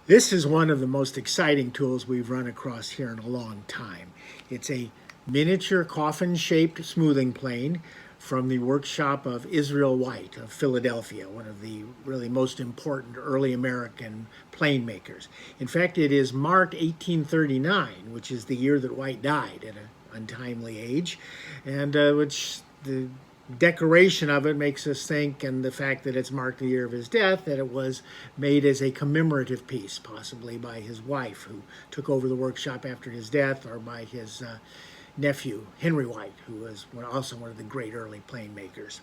This is one of the most exciting tools we've run across here in a long time. It's a miniature coffin-shaped smoothing plane from the workshop of Israel White of Philadelphia, one of the really most important early American plane makers. In fact, it is marked 1839, which is the year that White died at an untimely age, and which the decoration of it makes us think, and the fact that it's marked the year of his death, that it was made as a commemorative piece, possibly by his wife, who took over the workshop after his death, or by his nephew, Henry White, who was also one of the great early plane makers.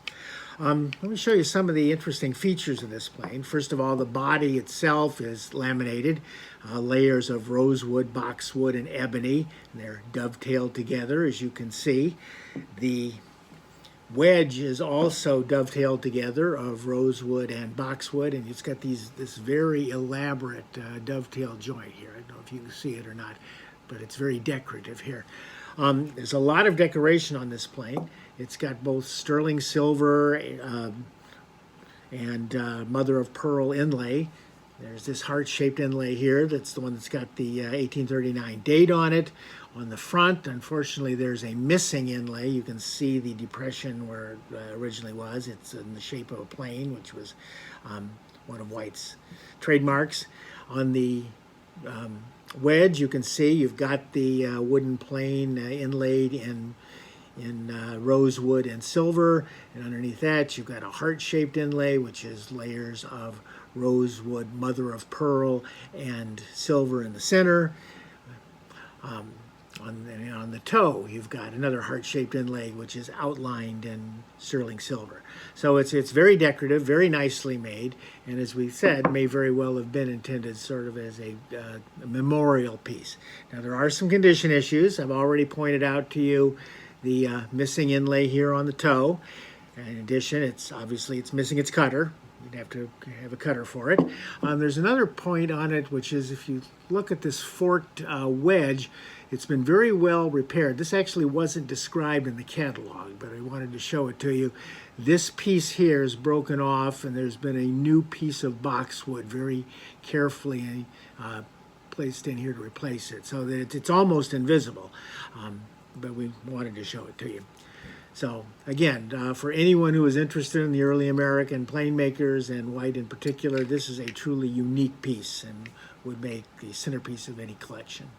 Let me show you some of the interesting features of this plane. First of all, the body itself is laminated, layers of rosewood, boxwood, and ebony, and they're dovetailed together, as you can see. The wedge is also dovetailed together of rosewood and boxwood, and it's got this very elaborate dovetail joint here. I don't know if you can see it or not, but it's very decorative here. There's a lot of decoration on this plane. It's got both sterling silver and mother of pearl inlay. There's this heart-shaped inlay here. That's the one that's got the 1839 date on it. On the front, unfortunately, there's a missing inlay. You can see the depression where it originally was. It's in the shape of a plane, which was one of White's trademarks. On the wedge, you can see you've got the wooden plane inlaid in rosewood and silver, and underneath that you've got a heart-shaped inlay, which is layers of rosewood, mother of pearl, and silver in the center. On the toe, you've got another heart-shaped inlay, which is outlined in sterling silver. So it's very decorative, very nicely made, and as we said, may very well have been intended sort of as a memorial piece. Now, there are some condition issues. I've already pointed out to you the missing inlay here on the toe. In addition, it's missing its cutter. You'd have to have a cutter for it. There's another point on it, which is if you look at this forked wedge, it's been very well repaired. This actually wasn't described in the catalog, but I wanted to show it to you. This piece here is broken off, and there's been a new piece of boxwood very carefully placed in here to replace it, so that it's almost invisible. But we wanted to show it to you. So again, for anyone who is interested in the early American plane makers, and White in particular, this is a truly unique piece and would make the centerpiece of any collection.